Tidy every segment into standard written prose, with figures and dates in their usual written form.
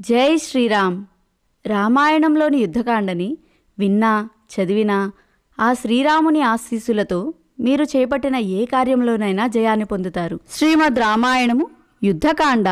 జై శ్రీరామ్. రామాయణంలోని యుద్ధకాండని విన్నా చదివినా ఆ శ్రీరాముని ఆశీస్సులతో మీరు చేపట్టిన ఏ కార్యంలోనైనా జయాన్ని పొందుతారు. శ్రీమద్ రామాయణము యుద్ధకాండ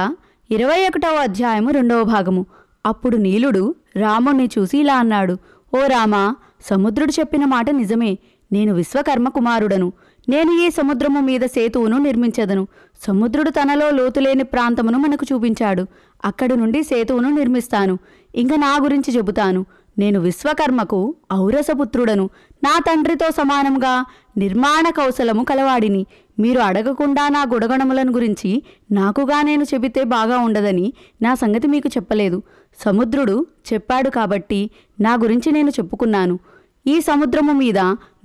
21వ అధ్యాయము 2వ భాగము. అప్పుడు నీలుడు రాముణ్ణి చూసి ఇలా అన్నాడు: ఓ రామా, సముద్రుడు చెప్పిన మాట నిజమే. నేను విశ్వకర్మ కుమారుడను. నేను ఈ సముద్రము మీద సేతువును నిర్మించదను. సముద్రుడు తనలో లోతులేని ప్రాంతమును మనకు చూపించాడు. అక్కడి నుండి సేతువును నిర్మిస్తాను. ఇంక నా గురించి చెబుతాను. నేను విశ్వకర్మకు ఔరసపుత్రుడను. నా తండ్రితో సమానంగా నిర్మాణ కౌశలము కలవాడిని. మీరు అడగకుండా నా గుణగణములను గురించి నాకుగా నేను చెబితే బాగా ఉండదని నా సంగతి మీకు చెప్పలేదు. సముద్రుడు చెప్పాడు కాబట్టి నా గురించి నేను చెప్పుకున్నాను. ఈ సముద్రము మీద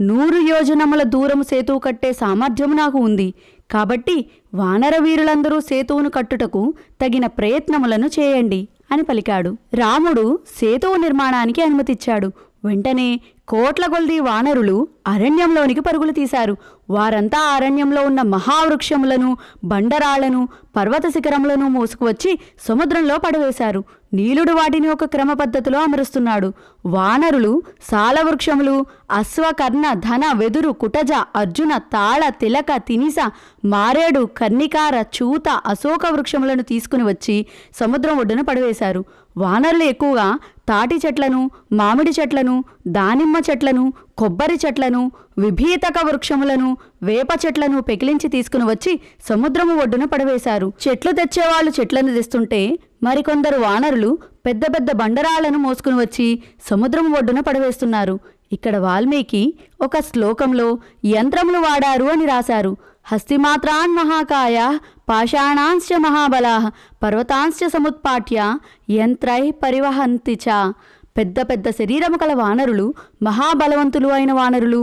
100 యోజనముల దూరము సేతువు కట్టే సామర్థ్యము నాకు ఉంది. కాబట్టి వానర వీరులందరూ సేతువును కట్టుటకు తగిన ప్రయత్నములను చేయండి అని పలికాడు. రాముడు సేతువు నిర్మాణానికి అనుమతిచ్చాడు. వెంటనే కోట్ల కొలది వానరులు అరణ్యంలోనికి పరుగులు తీశారు. వారంతా అరణ్యంలో ఉన్న మహావృక్షములను, బండరాళ్లను, పర్వత శిఖరములను మోసుకువచ్చి సముద్రంలో పడవేశారు. నీలుడు వాటిని ఒక క్రమ పద్ధతిలో అమరుస్తున్నాడు. వానరులు సాలవృక్షములు, అశ్వకర్ణ, ధన, వెదురు, కుటజ, అర్జున, తాళ, తిలక, తినిస, మారేడు, కర్ణికార, చూత, అశోక వృక్షములను తీసుకుని వచ్చి సముద్రం ఒడ్డున పడవేశారు. వానరులు ఎక్కువగా తాటి చెట్లను, మామిడి చెట్లను, దానిమ్మ చెట్లను, కొబ్బరి చెట్లను, విభీతక వృక్షములను, వేప చెట్లను పెకిలించి తీసుకుని వచ్చి సముద్రము ఒడ్డున పడవేశారు. చెట్లు తెచ్చేవాళ్లు చెట్లను తెస్తుంటే మరికొందరు వానరులు పెద్ద పెద్ద బండరాళ్లను మోసుకుని వచ్చి సముద్రము ఒడ్డున పడవేస్తున్నారు. ఇక్కడ వాల్మీకి ఒక శ్లోకంలో యంత్రములు వాడారు అని రాశారు. హస్తిమాత్రాన్ మహాకాయ పాషాణాంశ్చ మహాబలాః పర్వతాంశ్చ సముత్పాట్య యంత్రై పరివహంతి చ. పెద్ద పెద్ద శరీరము కల వానరులు, మహాబలవంతులు అయిన వానరులు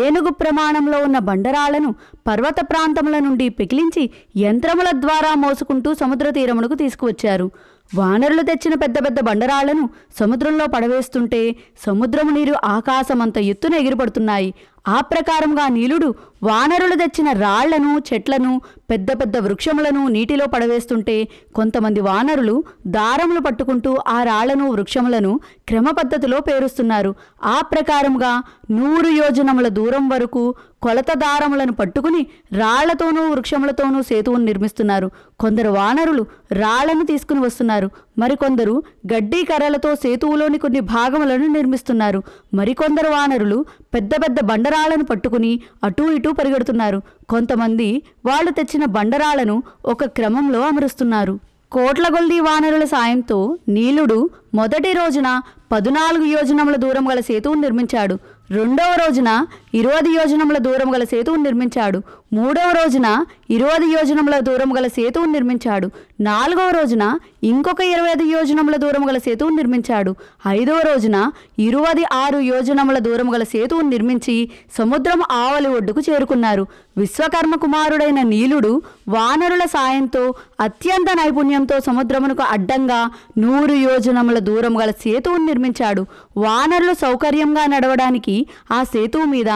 ఏనుగు ప్రమాణంలో ఉన్న బండరాళ్లను పర్వత ప్రాంతముల నుండి పెకిలించి యంత్రముల ద్వారా మోసుకుంటూ సముద్ర తీరమునకు తీసుకువచ్చారు. వానరులు తెచ్చిన పెద్ద పెద్ద బండరాళ్లను సముద్రంలో పడవేస్తుంటే సముద్రము నీరు ఆకాశమంత ఎత్తున ఎగిరిపడుతున్నాయి. ఆ ప్రకారంగా నీలుడు వానరులు తెచ్చిన రాళ్లను, చెట్లను, పెద్ద పెద్ద వృక్షములను నీటిలో పడవేస్తుంటే కొంతమంది వానరులు దారములు పట్టుకుంటూ ఆ రాళ్లను, వృక్షములను క్రమ పద్ధతిలో పేరుస్తున్నారు. ఆ ప్రకారంగా 100 యోజనముల దూరం వరకు కొలత దారములను పట్టుకుని రాళ్లతోనూ వృక్షములతోనూ సేతువును నిర్మిస్తున్నారు. కొందరు వానరులు రాళ్లను తీసుకుని వస్తున్నారు. మరికొందరు గడ్డి కర్రలతో సేతువులోని కొన్ని భాగములను నిర్మిస్తున్నారు. మరికొందరు వానరులు పెద్ద పెద్ద బండరాళ్లను పట్టుకుని అటూ ఇటూ పరిగెడుతున్నారు. కొంతమంది వాళ్ళు తెచ్చిన బండరాళ్లను ఒక క్రమంలో అమరుస్తున్నారు. కోట్ల కొలది వానరుల సాయంతో నీలుడు మొదటి రోజున 14 యోజనముల దూరం గల సేతువును నిర్మించాడు. రెండవ రోజున 20 యోజనముల దూరం గల సేతువును నిర్మించాడు. మూడవ రోజున 20 యోజనముల దూరం గల సేతువును నిర్మించాడు. నాలుగవ రోజున ఇంకొక 25 యోజనముల దూరం గల సేతువును నిర్మించాడు. ఐదవ రోజున 26 యోజనముల దూరం గల సేతువును నిర్మించి సముద్రం ఆవలి ఒడ్డుకు చేరుకున్నారు. విశ్వకర్మ కుమారుడైన నీలుడు వానరుల సాయంతో అత్యంత నైపుణ్యంతో సముద్రమునకు అడ్డంగా 100 యోజనముల దూరం గల సేతువును నిర్మించాడు. వానరులు సౌకర్యంగా నడవడానికి ఆ సేతువు మీద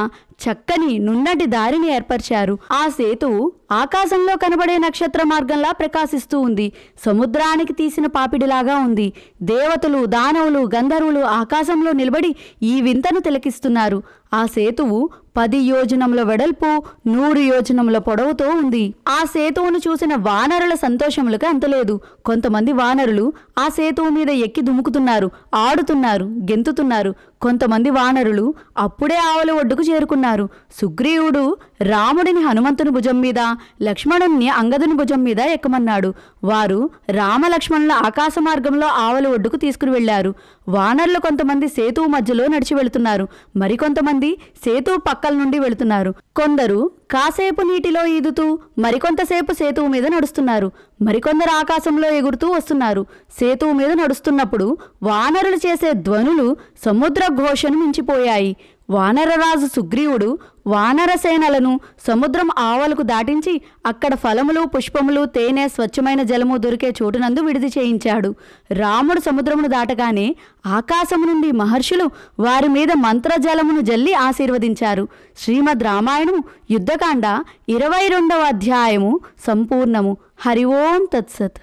చక్కని నున్నటి దారిని ఏర్పరిచారు. ఆ సేతువు ఆకాశంలో కనబడే నక్షత్ర మార్గంలా ప్రకాశిస్తూ ఉంది. సముద్రానికి తీసిన పాపిడిలాగా ఉంది. దేవతలు, దానవులు, గంధర్వులు ఆకాశంలో నిలబడి ఈ వింతను తిలకిస్తున్నారు. ఆ సేతువు 10 యోజనముల వెడల్పు, 100 యోజనముల పొడవుతో ఉంది. ఆ సేతువును చూసిన వానరుల సంతోషములకు అంతలేదు. కొంతమంది వానరులు ఆ సేతువు మీద ఎక్కి దుముకుతున్నారు, ఆడుతున్నారు, గెంతుతున్నారు. కొంతమంది వానరులు అప్పుడే ఆవలి ఒడ్డుకు చేరుకున్నారు. సుగ్రీవుడు రాముడిని హనుమంతుని భుజం మీద, లక్ష్మణుణ్ణి అంగదుని భుజం మీద ఎక్కమన్నాడు. వారు రామలక్ష్మణుల ఆకాశ మార్గంలో ఆవలి ఒడ్డుకు తీసుకుని వెళ్లారు. వానరులు కొంతమంది సేతువు మధ్యలో నడిచి వెళుతున్నారు. మరికొంతమంది సేతువు పక్కల నుండి వెళుతున్నారు. కొందరు కాసేపు నీటిలో ఈదుతూ మరికొంతసేపు సేతువు మీద నడుస్తున్నారు. మరికొందరు ఆకాశంలో ఎగురుతూ వస్తున్నారు. సేతువు మీద నడుస్తున్నప్పుడు వానరులు చేసే ధ్వనులు సముద్ర ఘోషను మించిపోయాయి. వానరరాజు సుగ్రీవుడు వానరసేనలను సముద్రం ఆవలకు దాటించి అక్కడ ఫలములు, పుష్పములు, తేనె, స్వచ్ఛమైన జలము దొరికే చోటునందు విడిది చేయించాడు. రాముడు సముద్రమును దాటగానే ఆకాశము నుండి మహర్షులు వారి మీద మంత్రజలమును జల్లి ఆశీర్వదించారు. శ్రీమద్ రామాయణము యుద్ధకాండ 22వ అధ్యాయము సంపూర్ణము. హరి ఓం తత్సత్.